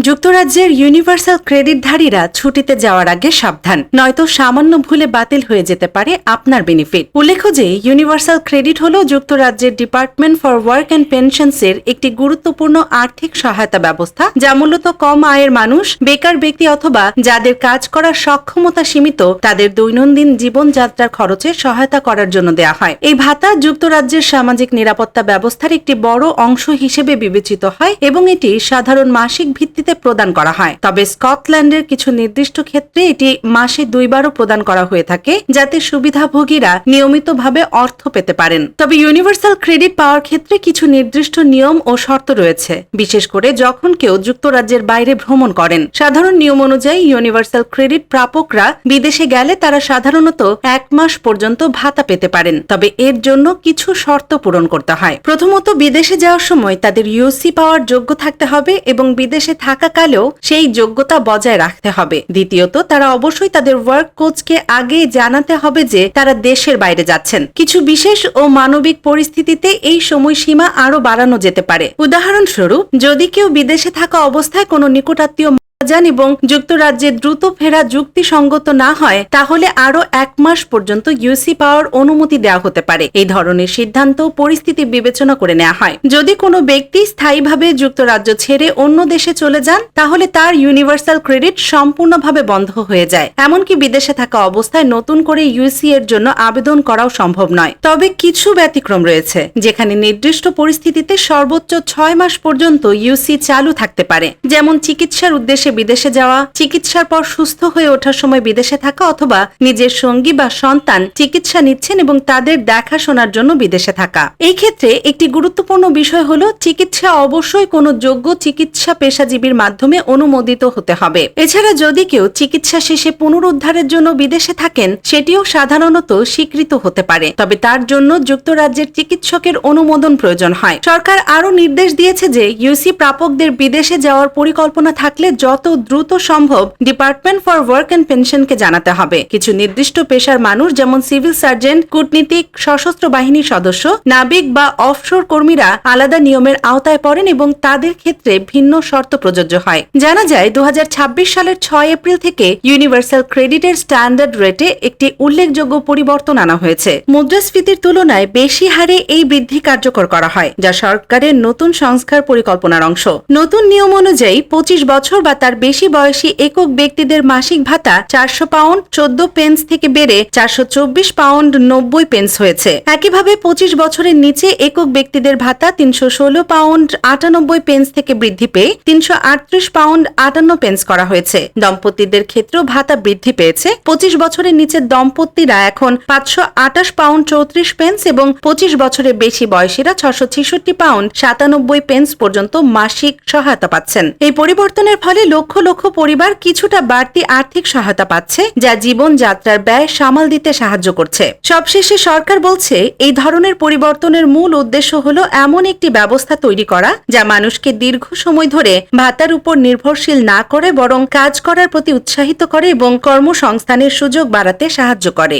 যুক্তরাজ্যের ইউনিভার্সাল ক্রেডিটধারীরা ছুটিতে যাওয়ার আগে সাবধান, নয়তো সামান্য ভুলে বাতিল হয়ে যেতে পারে আপনার বেনিফিট। উল্লেখ্য যে ইউনিভার্সাল ক্রেডিট হল যুক্তরাজ্যের ডিপার্টমেন্ট ফর ওয়ার্ক অ্যান্ড পেনশনসের একটি গুরুত্বপূর্ণ আর্থিক সহায়তা ব্যবস্থা, যা মূলত কম আয়ের মানুষ, বেকার ব্যক্তি অথবা যাদের কাজ করার সক্ষমতা সীমিত তাদের দৈনন্দিন জীবনযাত্রার খরচে সহায়তা করার জন্য দেয়া হয়। এই ভাতা যুক্তরাজ্যের সামাজিক নিরাপত্তা ব্যবস্থার একটি বড় অংশ হিসেবে বিবেচিত হয় এবং এটি সাধারণ মাসিক ভিত্তিতে প্রদান করা হয়। তবে স্কটল্যান্ডের কিছু নির্দিষ্ট ক্ষেত্রে এটি মাসে 2 বারও প্রদান করা হয়ে থাকে, যাতে সুবিধাভোগীরা নিয়মিতভাবে অর্থ পেতে পারেন। তবে ইউনিভার্সাল ক্রেডিট পাওয়ার ক্ষেত্রে কিছু নির্দিষ্ট নিয়ম ও শর্ত রয়েছে, বিশেষ করে যখন কেউ যুক্তরাজ্যের বাইরে ভ্রমণ করেন। সাধারণ নিয়ম অনুযায়ী ইউনিভার্সাল ক্রেডিট প্রাপকরা বিদেশে গেলে তারা সাধারণত 1 মাস পর্যন্ত ভাতা পেতে পারেন, তবে এর জন্য কিছু শর্ত পূরণ করতে হয়। প্রথমত, বিদেশে যাওয়ার সময় তাদের ইউসি পাওয়ার যোগ্য থাকতে হবে এবং বিদেশে থাকাকালেও সেই যোগ্যতা বজায় রাখতে হবে। দ্বিতীয়ত, তারা অবশ্যই তাদের ওয়ার্ক কোচকে আগে জানাতে হবে যে তারা দেশের বাইরে যাচ্ছেন। কিছু বিশেষ ও মানবিক পরিস্থিতিতে এই সময়সীমা আরো বাড়ানো যেতে পারে। উদাহরণস্বরূপ, যদি কেউ বিদেশে থাকা অবস্থায় কোনো নিকটাত্মীয় যান এবং যুক্তরাজ্যে দ্রুত ফেরা যুক্তিসঙ্গত না হয়, তাহলে আরো 1 মাস পর্যন্ত ইউসি পাওয়ার অনুমতি দেওয়া হতে পারে। এই ধরনের সিদ্ধান্ত পরিস্থিতি বিবেচনা করে নেওয়া হয়। যদি কোনো ব্যক্তি স্থায়ীভাবে যুক্তরাজ্য ছেড়ে অন্য দেশে চলে যান, তাহলে তার ইউনিভার্সাল ক্রেডিট সম্পূর্ণভাবে বন্ধ হয়ে যায়। এমনকি বিদেশে থাকা অবস্থায় নতুন করে ইউসি এর জন্য আবেদন করাও সম্ভব নয়। তবে কিছু ব্যতিক্রম রয়েছে, যেখানে নির্দিষ্ট পরিস্থিতিতে সর্বোচ্চ 6 মাস পর্যন্ত ইউসি চালু থাকতে পারে, যেমন চিকিৎসার উদ্দেশ্যে বিদেশে যাওয়া, চিকিৎসার পর সুস্থ হয়ে ওঠার সময় বিদেশে থাকা, অথবা নিজের সঙ্গী বা সন্তান চিকিৎসা নিচ্ছেন এবং তাদের দেখাশোনার জন্য বিদেশে থাকা। এই ক্ষেত্রে একটি গুরুত্বপূর্ণ বিষয় হলো, চিকিৎসা অবশ্যই কোনো যোগ্য চিকিৎসা পেশাজীবীর মাধ্যমে অনুমোদিত হতে হবে। এছাড়া যদি কেউ চিকিৎসা শেষে পুনরুদ্ধারের জন্য বিদেশে থাকেন, সেটিও সাধারণত স্বীকৃত হতে পারে, তবে তার জন্য যুক্তরাজ্যের চিকিৎসকের অনুমোদন প্রয়োজন হয়। সরকার আরও নির্দেশ দিয়েছে যে ইউসি প্রাপকদের বিদেশে যাওয়ার পরিকল্পনা থাকলে যত দ্রুত সম্ভব ডিপার্টমেন্ট ফর ওয়ার্ক অ্যান্ড পেনশনকে জানাতে হবে। কিছু নির্দিষ্ট পেশার মানুষ, যেমন সিভিল সার্জন, কূটনীতিক, সশস্ত্র বাহিনীর সদস্য, নাবিক বা অফশোর কর্মীরা আলাদা নিয়মের আওতায় পড়েন এবং তাদের ক্ষেত্রে ভিন্ন শর্ত প্রযোজ্য হয়। জানা যায় 2026 সালের 6 এপ্রিল থেকে ইউনিভার্সাল ক্রেডিটের স্ট্যান্ডার্ড রেটে একটি উল্লেখযোগ্য পরিবর্তন আনা হয়েছে। মুদ্রাস্ফীতির তুলনায় বেশি হারে এই বৃদ্ধি কার্যকর করা হয়, যা সরকারের নতুন সংস্কার পরিকল্পনার অংশ। নতুন নিয়ম অনুযায়ী 25 বছর বা তার বেশি বয়সী একক ব্যক্তিদের মাসিক ভাতা 400 পাউন্ড 14 পেন্স থেকে বেড়ে 424 পাউন্ড 90 পেন্স হয়েছে। একইভাবে 25 বছরের নিচে একক ব্যক্তিদের ভাতা 316 পাউন্ড 98 পেন্স থেকে বৃদ্ধি পেয়ে 338 পাউন্ড 58 পেন্স করা হয়েছে। দম্পতিদের ক্ষেত্রেও ভাতা বৃদ্ধি পেয়েছে। 25 বছরের নিচের দম্পতিরা এখন 528 পাউন্ড 34 পেন্স এবং 25 বছরের বেশি বয়সীরা 666 পাউন্ড 97 পেন্স পর্যন্ত মাসিক সহায়তা পাচ্ছেন। এই পরিবর্তনের ফলে লক্ষ লক্ষ পরিবার কিছুটা বাড়তি আর্থিক সহায়তা পাচ্ছে, যা জীবনযাত্রার ব্যয় সামাল দিতে সাহায্য করছে। সবশেষে সরকার বলছে, এই ধরনের পরিবর্তনের মূল উদ্দেশ্য হলো এমন একটি ব্যবস্থা তৈরি করা যা মানুষকে দীর্ঘ সময় ধরে ভাতার উপর নির্ভরশীল না করে বরং কাজ করার প্রতি উৎসাহিত করে এবং কর্মসংস্থানের সুযোগ বাড়াতে সাহায্য করে।